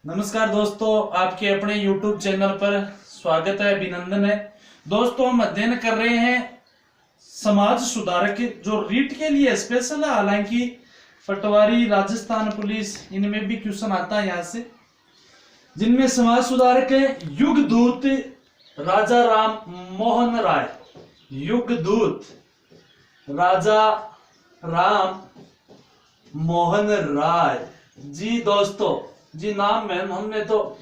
नमस्कार दोस्तों, आपके अपने YouTube चैनल पर स्वागत है, अभिनंदन है। दोस्तों, हम अध्ययन कर रहे हैं समाज सुधारक जो रीट के लिए स्पेशल है। हालांकि पटवारी, राजस्थान पुलिस, इनमें भी क्वेश्चन आता है यहाँ से, जिनमें समाज सुधारक है युगदूत राजा राम मोहन राय। युगदूत राजा राम मोहन राय जी। दोस्तों जी, नाम में हमने तो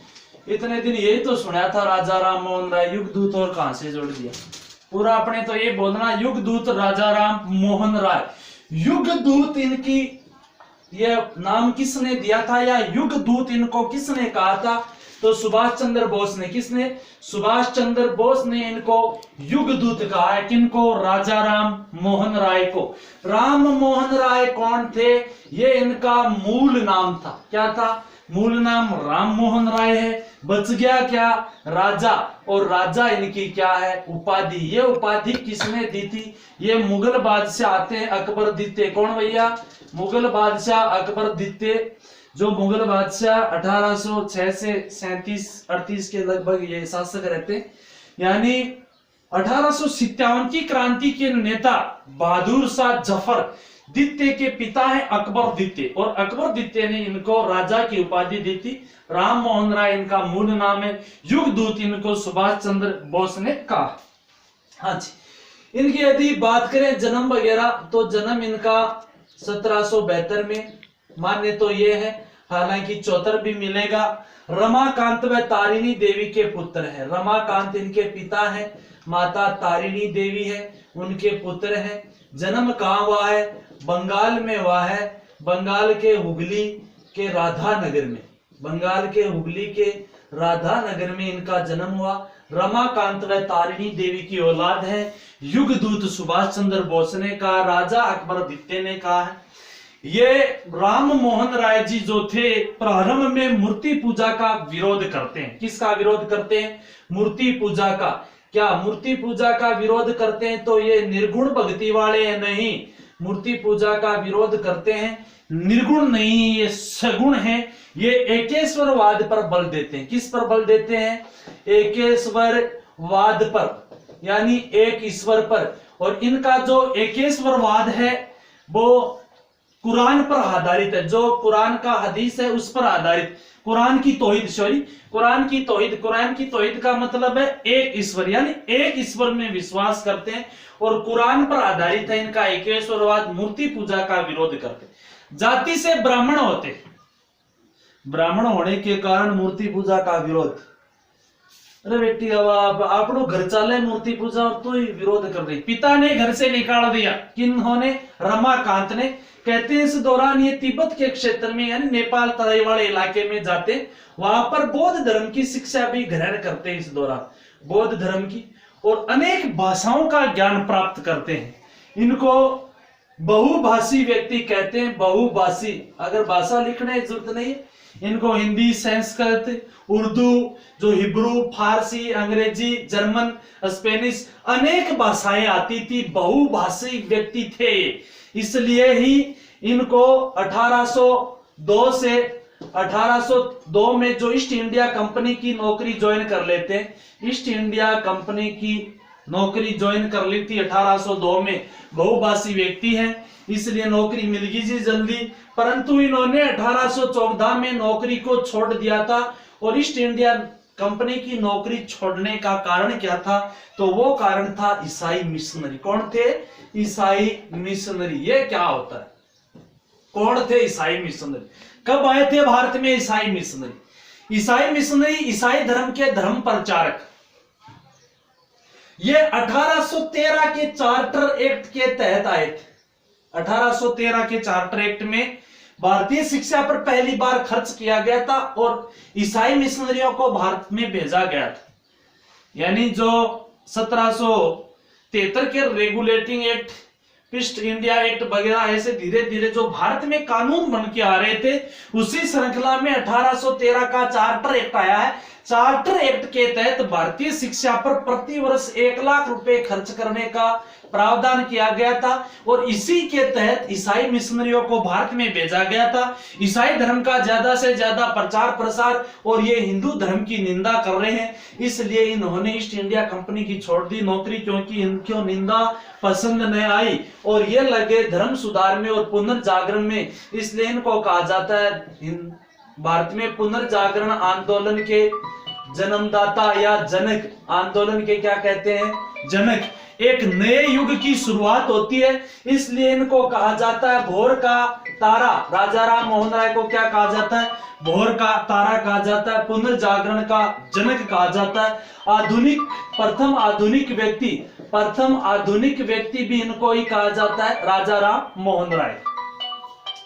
इतने दिन यही तो सुना था, राजा राम मोहन राय। युगदूत और कहां से जोड़ दिया पूरा अपने तो ये बोलना, युगदूत राजा राम मोहन राय। युगदूत इनकी ये नाम किसने दिया था, या युगदूत इनको किसने कहा था? तो सुभाष चंद्र बोस ने। किसने? सुभाष चंद्र बोस ने इनको युगदूत कहा है। किनको? राजा राम मोहन राय को। राम मोहन राय कौन थे? ये इनका मूल नाम था। क्या था? मूल नाम राम मोहन राय है। बच गया क्या? राजा। और राजा इनकी क्या है? उपाधि। ये उपाधि किसने दी थी? ये मुगल बादशाह आते हैं, अकबर द्वितीय। कौन भैया? मुगल बादशाह अकबर द्वितीय, जो मुगल बादशाह 1806 से 37-38 के लगभग ये शासक रहते। यानी 1857 की क्रांति के नेता बहादुर शाह जफर द्वितीय के पिता है अकबर द्वितीय, और अकबर द्वितीय ने इनको राजा की उपाधि दी थी। राम मोहन राय इनका मूल नाम है। युगदूत इनको सुभाष चंद्र बोस ने कहा। हाँ जी, इनकी यदि बात करें जन्म वगैरह, तो जन्म इनका 1772 में। मान्य तो ये है, हालांकि 74 भी मिलेगा। रमाकांत व तारिणी देवी के पुत्र है। रमाकांत इनके पिता है, माता तारिणी देवी है उनके पुत्र है। जन्म कहाँ हुआ है? बंगाल में हुआ है। बंगाल के हुगली के राधा नगर में। बंगाल के हुगली के राधा नगर में इनका जन्म हुआ। रमाकांत व तारिणी देवी की औलाद है। युगदूत सुभाष चंद्र बोस ने कहा, राजा अकबर द्वितीय ने कहा है। ये राम मोहन राय जी जो थे, प्रारंभ में मूर्ति पूजा का विरोध करते हैं। किसका विरोध करते हैं? मूर्ति पूजा का। क्या मूर्ति पूजा का विरोध करते हैं? तो ये निर्गुण भक्ति वाले हैं? नहीं, मूर्ति पूजा का विरोध करते हैं। निर्गुण नहीं, ये सगुण है। ये एकेश्वरवाद पर बल देते हैं। किस पर बल देते हैं? एकेश्वरवाद पर, यानी एक ईश्वर पर। और इनका जो एकेश्वरवाद है वो कुरान पर आधारित है। जो कुरान का हदीस है उस पर आधारित। कुरान की तौहीद का मतलब है एक ईश्वर, यानी एक ईश्वर में विश्वास करते हैं और कुरान पर आधारित है इनका एकेश्वरवाद। मूर्ति पूजा का विरोध करते। जाति से ब्राह्मण होते, ब्राह्मण होने के कारण मूर्ति पूजा का विरोध। अरे बेटी, अब आप लोग घर चाले मूर्ति पूजा तो ही विरोध कर रही। पिता ने घर से निकाल दिया। किन्होंने? रमाकांत ने। कहते हैं इस दौरान ये तिब्बत के क्षेत्र में, यानी नेपाल तराई वाले इलाके में जाते, वहां पर बौद्ध धर्म की शिक्षा भी ग्रहण करते हैं। इस दौरान बौद्ध धर्म की और अनेक भाषाओं का ज्ञान प्राप्त करते हैं। इनको बहुभाषी व्यक्ति कहते हैं। बहुभाषी, अगर भाषा लिखने की जरूरत नहीं है, इनको हिंदी, संस्कृत, उर्दू, जो हिब्रू, फारसी, अंग्रेजी, जर्मन, स्पेनिश, अनेक भाषाएं आती थी। बहुभाषी व्यक्ति थे, इसलिए ही इनको 1802 में जो ईस्ट इंडिया कंपनी की नौकरी ज्वाइन कर लेते हैं। ईस्ट इंडिया कंपनी की नौकरी ज्वाइन कर ली थी 1802 में। बहुभाषी व्यक्ति हैं, इसलिए नौकरी मिल गई जी जल्दी। परंतु इन्होंने 1814 में नौकरी को छोड़ दिया था। और ईस्ट इंडिया कंपनी की नौकरी छोड़ने का कारण क्या था? तो वो कारण था ईसाई मिशनरी। कौन थे? ईसाई मिशनरी। ये क्या होता है? कौन थे ईसाई मिशनरी? कब आए थे भारत में ईसाई मिशनरी? ईसाई मिशनरी ईसाई धर्म के धर्म प्रचारक। ये 1813 के चार्टर एक्ट के तहत आए थे। 1813 के चार्टर एक्ट में भारतीय शिक्षा पर पहली बार खर्च किया गया था और ईसाई मिशनरियों को भारत में भेजा गया था। यानी जो 1773 के regulating act, east India act वगैरह, ऐसे धीरे धीरे जो भारत में कानून बन के आ रहे थे, उसी श्रृंखला में 1813 का चार्टर एक्ट आया है, चार्टर एक्ट के तहत भारतीय शिक्षा पर प्रति वर्ष 1 लाख रुपए खर्च करने का प्रावधान किया गया था और इसी के तहत ईसाई मिशनरियों को भारत में भेजा गया था। ईसाई धर्म का ज्यादा से ज्यादा प्रचार प्रसार और ये हिंदू धर्म की निंदा कर रहे हैं, इसलिए इन्होंने ईस्ट इंडिया कंपनी की छोड़ दी नौकरी, क्योंकि इनको निंदा पसंद न आई और ये लगे धर्म सुधार में और पुनर्जागरण में। इसलिए इनको कहा जाता है भारत में पुनर्जागरण आंदोलन के जन्मदाता या जनक, आंदोलन के क्या कहते हैं, जनक। एक नए युग की शुरुआत होती है, इसलिए इनको कहा जाता है भोर का तारा। राजा राम मोहन राय को क्या कहा जाता है, भोर का तारा कहा जाता है, पुनर्जागरण का जनक कहा जाता है। आधुनिक प्रथम आधुनिक व्यक्ति भी इनको ही कहा जाता है, राजा राम मोहन राय।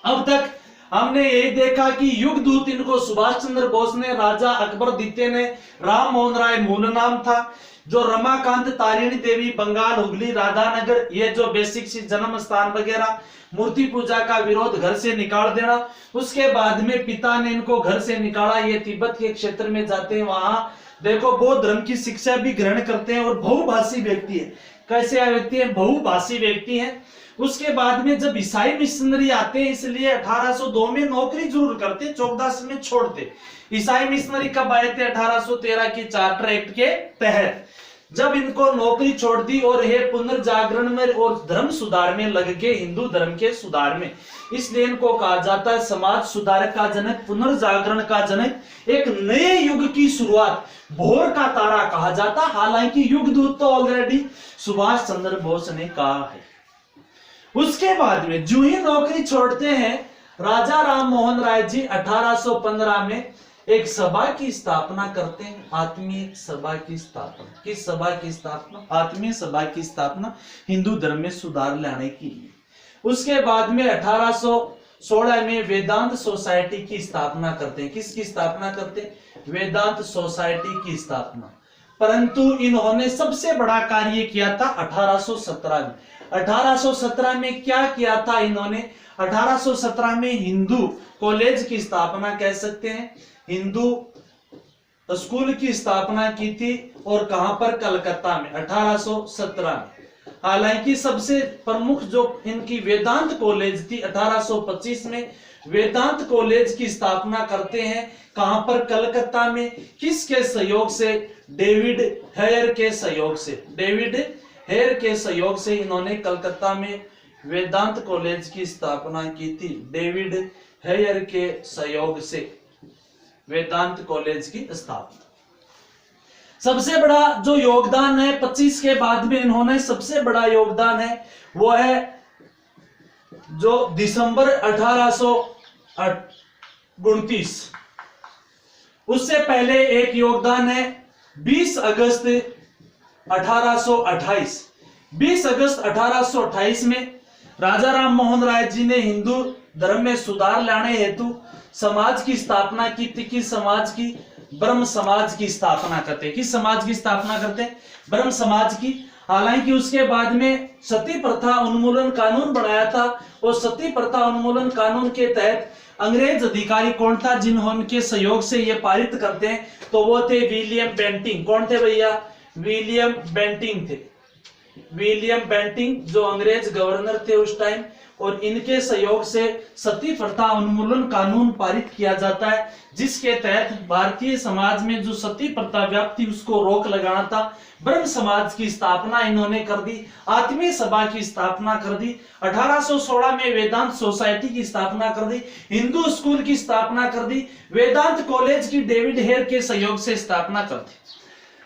अब तक हमने यही देखा कि युग दूत इनको सुभाष चंद्र बोस ने, राजा अकबर द्वितीय ने, राम मोहन राय मूल नाम था, जो रमाकांत तारिणी देवी बंगाल हुगली राधानगर, ये जो बेसिक सी जन्म स्थान वगैरह, मूर्ति पूजा का विरोध, घर से निकाल देना। उसके बाद में पिता ने इनको घर से निकाला, ये तिब्बत के क्षेत्र में जाते हैं, वहां देखो बौद्ध धर्म की शिक्षा भी ग्रहण करते हैं और बहुभाषी व्यक्ति है। कैसे व्यक्ति है, बहुभाषी व्यक्ति है। उसके बाद में जब ईसाई मिशनरी आते हैं, इसलिए 1802 में नौकरी जरूर करते, 14 में छोड़ते। ईसाई मिशनरी कब आए थे, 1813 की चार्टर एक्ट के तहत। जब इनको नौकरी छोड़ दी और ये पुनर्जागरण में और धर्म सुधार में लग गए, हिंदू धर्म के सुधार में, इसलिए इनको कहा जाता है समाज सुधारक का जनक, पुनर्जागरण का जनक, एक नए युग की शुरुआत, भोर का तारा कहा जाता। हालांकि युग दूत तो ऑलरेडी सुभाष चंद्र बोस ने कहा है। उसके बाद में जो ही नौकरी छोड़ते हैं, राजा राम मोहन राय जी 1815 में एक सभा की स्थापना करते हैं, आत्मीय सभा की स्थापना। किस सभा की स्थापना, आत्मीय सभा की स्थापना, हिंदू धर्म में सुधार लाने के लिए। उसके बाद में 1816 में वेदांत सोसाइटी की स्थापना करते हैं। किसकी स्थापना करते हैं, वेदांत सोसाइटी की स्थापना। परंतु इन्होंने सबसे बड़ा कार्य किया था 1817 में। 1817 में क्या किया था इन्होंने, 1817 में हिंदू कॉलेज की स्थापना कह सकते हैं, हिंदू स्कूल की स्थापना की थी। और कहां पर, कलकत्ता में 1817 में। हालांकि सबसे प्रमुख जो इनकी वेदांत कॉलेज थी, 1825 में वेदांत कॉलेज की स्थापना करते हैं। कहां पर, कलकत्ता में। किसके सहयोग से, डेविड हेयर के सहयोग से। डेविड हेयर के सहयोग से इन्होंने कलकत्ता में वेदांत कॉलेज की स्थापना की थी। डेविड हेयर के सहयोग से वेदांत कॉलेज की स्थापना। सबसे बड़ा जो योगदान है 25 के बाद में इन्होंने, सबसे बड़ा योगदान है वो है जो दिसंबर 1829, उससे पहले एक योगदान है 20 अगस्त 1828। 20 अगस्त 1828 में राजा राम मोहन राय जी ने हिंदू धर्म में सुधार लाने हेतु समाज की स्थापना की थी। किस समाज की, ब्रह्म समाज की स्थापना करते। किस समाज की स्थापना करते, ब्रह्म समाज की। हालांकि उसके बाद में सती प्रथा उन्मूलन कानून बनाया था और सती प्रथा उन्मूलन कानून के तहत अंग्रेज अधिकारी कौन था जिन्होंने सहयोग से ये पारित करते हैं, तो वो थे विलियम बेंटिंग। कौन थे भैया, विलियम बेंटिंग थे। विलियम बेंटिंग जो अंग्रेज गवर्नर थे उस टाइम, और इनके सहयोग से सती प्रथा उन्मूलन कानून पारित किया जाता है, जिसके तहत भारतीय समाज में जो सती प्रथा व्याप्ति उसको रोक लगाना था। ब्रह्म समाज की स्थापना इन्होंने कर दी, आत्मीय सभा की स्थापना कर दी, 1816 में वेदांत सोसाइटी की स्थापना कर दी, हिंदू स्कूल की स्थापना कर दी, वेदांत कॉलेज की डेविड हेयर के सहयोग से स्थापना कर दी।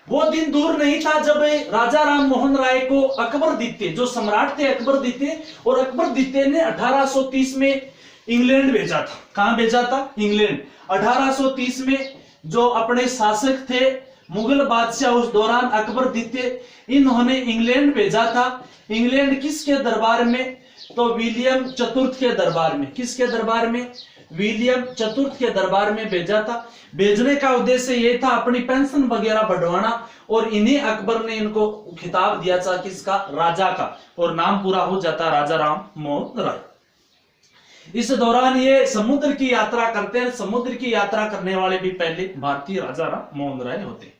वो दिन दूर नहीं था जब राजा राम मोहन राय को अकबर द्वितीय, जो सम्राट थे अकबर द्वितीय, और अकबर द्वितीय ने 1830 में इंग्लैंड भेजा था। कहां भेजा था, इंग्लैंड। 1830 में जो अपने शासक थे मुगल बादशाह उस दौरान अकबर द्वितीय, इन्होंने इंग्लैंड भेजा था। इंग्लैंड किसके दरबार में, तो विलियम चतुर्थ के दरबार में। किसके दरबार में, विलियम चतुर्थ के दरबार में भेजा था। भेजने का उद्देश्य ये था अपनी पेंशन वगैरह बढ़वाना, और इन्हीं अकबर ने इनको खिताब दिया था किसका, राजा का, और नाम पूरा हो जाता राजा राम मोहन राय। इस दौरान ये समुद्र की यात्रा करते हैं। समुद्र की यात्रा करने वाले भी पहले भारतीय राजा राम मोहन राय होते हैं।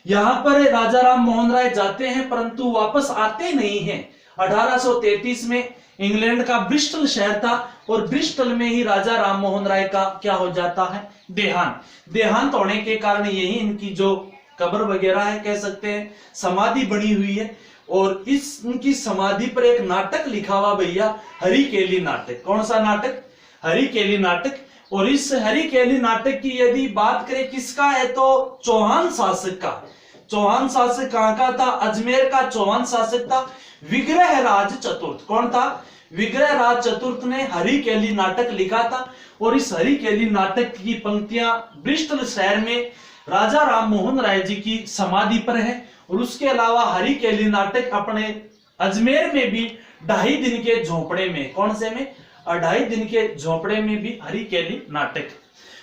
यहां पर राजा राम मोहन राय जाते हैं परंतु वापस आते नहीं हैं। 1833 में इंग्लैंड का ब्रिस्टल शहर था और ब्रिस्टल में ही राजा राम मोहन राय का क्या हो जाता है, देहांत होने के कारण यही इनकी जो कब्र वगैरह है, कह सकते हैं समाधि बनी हुई है। और इस उनकी समाधि पर एक नाटक लिखा हुआ भैया, हरिकेली नाटक। कौन सा नाटक? हरिकेली नाटक। और इस हरिकेली नाटक की यदि बात करें किसका है तो चौहान शासक का। चौहान शासक कहां का था? अजमेर का चौहान शासक था विग्रह राज चतुर्थ। कौन था? विग्रह राज चतुर्थ ने हरिकेली नाटक लिखा था। और इस हरिकेली नाटक की पंक्तियां ब्रिस्टल शहर में राजा राम मोहन राय जी की समाधि पर है। और उसके अलावा हरिकेली नाटक अपने अजमेर में भी 2.5 दिन के झोपड़े में, कौन से में? 2.5 दिन के झोपड़े में भी हरिकेली नाटक।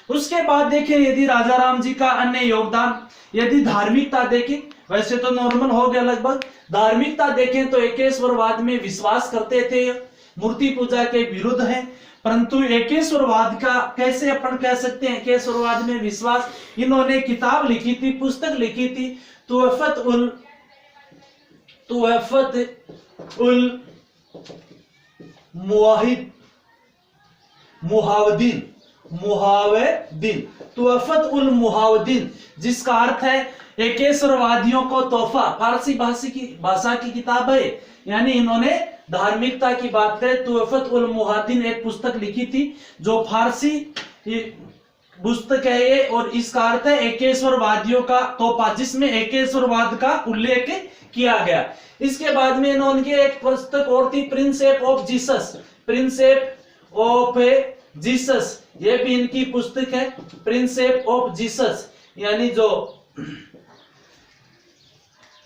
उसके बाद देखें यदि राजा राम जी का अन्य योगदान, यदि धार्मिकता देखें, वैसे तो नॉर्मल हो गया लगभग। धार्मिकता देखें तो एकेश्वरवाद में विश्वास करते थे, मूर्ति पूजा के विरुद्ध है। परंतु एकेश्वरवाद का कैसे अपन कह सकते हैं एकेश्वरवाद में विश्वास? इन्होंने किताब लिखी थी, पुस्तक लिखी थी, तुहफत उल मुहावदीन, तुहफत उल मुहावदीन, जिसका अर्थ है एकेश्वरवादियों को तोहफा। फारसी भाषा की किताब है, यानी इन्होंने धार्मिकता की बात करें, तुहफत उल मुहावदीन एक पुस्तक लिखी थी जो फारसी पुस्तक है ये। और इसका अर्थ है एकेश्वरवादियों का तोहफा, जिसमें एकेश्वरवाद का उल्लेख किया गया। इसके बाद में इन्होंने एक पुस्तक और थी, प्रिंसेप ऑफ जीसस, ये भी इनकी पुस्तक है, प्रिंसेप ऑफ जीसस, यानी जो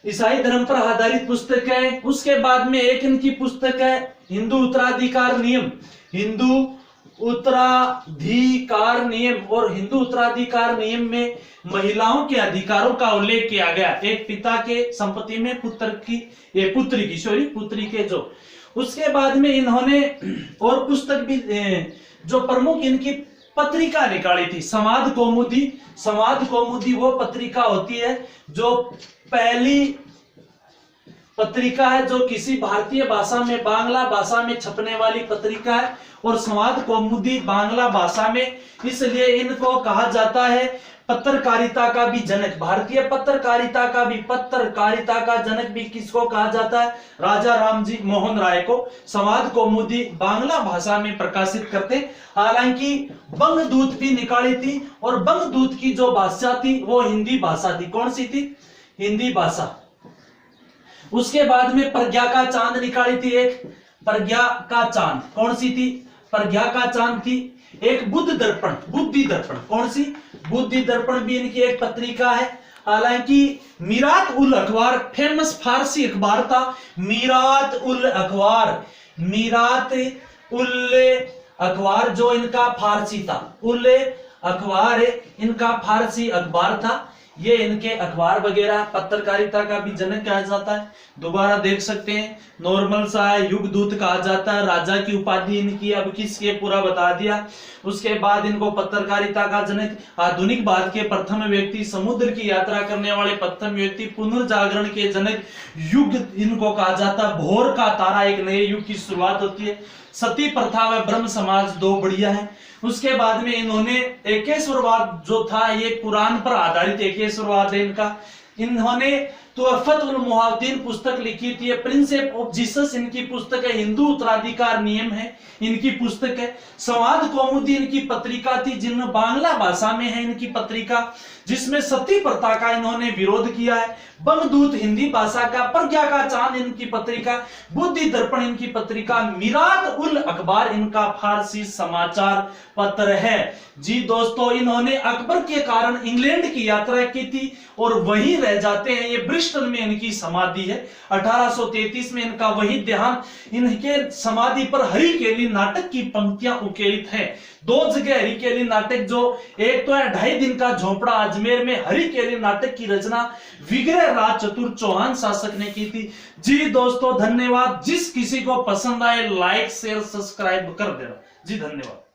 ईसाई धर्म पर आधारित पुस्तक है। उसके बाद में एक इनकी पुस्तक है हिंदू उत्तराधिकार नियम, और हिंदू उत्तराधिकार नियम में महिलाओं के अधिकारों का उल्लेख किया गया। एक पिता के संपत्ति में पुत्री के जो। उसके बाद में इन्होंने और पुस्तक भी जो प्रमुख इनकी पत्रिका निकाली थी, समाज कौमुदी वो पत्रिका होती है जो पहली पत्रिका है जो किसी भारतीय भाषा में, बांग्ला भाषा में छपने वाली पत्रिका है। और समाज कौमुदी बांग्ला भाषा में, इसलिए इनको कहा जाता है पत्रकारिता का भी जनक। भारतीय पत्रकारिता का जनक भी किसको कहा जाता है? राजा राम जी मोहन राय को। समाज कौमुदी बांग्ला भाषा में प्रकाशित करते। हालांकि बंगदूत भी निकाली थी, और बंगदूत की जो भाषा थी वो हिंदी भाषा थी। कौन सी थी? हिंदी भाषा। उसके बाद में प्रज्ञा का चांद निकाली थी, एक प्रज्ञा का चांद। कौन सी थी? प्रज्ञा का चांद थी। एक बुद्धि दर्पण। कौन सी? बुद्धि दर्पण भी इनकी एक पत्रिका है। हालांकि मीरात उल अखबार फेमस फारसी अखबार था। मीरात उल अखबार जो इनका फारसी था, उल अखबार इनका फारसी अखबार था। ये इनके अखबार वगैरह पत्रकारिता का भी जनक कहा जाता है। दोबारा देख सकते हैं, नॉर्मल सा है, युगदूत कहा जाता है। राजा की उपाधि इनकी अब किसके पूरा बता दिया। उसके बाद इनको पत्रकारिता का जनक, आधुनिक भारत के प्रथम व्यक्ति, समुद्र की यात्रा करने वाले प्रथम व्यक्ति, पुनर्जागरण के जनक, युग इनको कहा जाता है। भोर का तारा, एक नए युग की शुरुआत होती है। सती प्रथा व ब्रह्म समाज दो बढ़िया है। उसके बाद में इन्होंने एकेश्वरवाद जो था, ये कुरान पर आधारित एकेश्वरवाद है इनका। इन्होंने तुहफत उल मुहावदीन पुस्तक लिखी थी। प्रिंसेप ऑफ जीसस इनकी पुस्तक है। हिंदू उत्तराधिकार नियम है इनकी पुस्तक है। समाज कौमुदी इनकी पत्रिका थी, जिनमें बांग्ला भाषा में है इनकी पत्रिका, जिसमें सती प्रथा का इन्होंने विरोध किया है। बंगदूत हिंदी भाषा का, प्रज्ञा का चांद इनकी पत्रिका, बुद्धि दर्पण इनकी पत्रिका, मीरात उल अखबार इनका फारसी समाचार पत्र है। जी दोस्तों, इन्होंने अकबर के कारण इंग्लैंड की यात्रा की थी और वहीं रह जाते हैं। ये ब्रिस्टल में इनकी समाधि है। 1833 में इनका वही देहांत। इनके समाधि पर हरिकेली नाटक की पंक्तियां उकेरित है। 2 जगह हरिकेली नाटक, जो एक तो है 2.5 दिन का झोपड़ा अजमेर में, हरिकेली नाटक की रचना विग्रह राज चतुर्थ चौहान शासक ने की थी। जी दोस्तों, धन्यवाद। जिस किसी को पसंद आए लाइक शेयर सब्सक्राइब कर देना। जी धन्यवाद।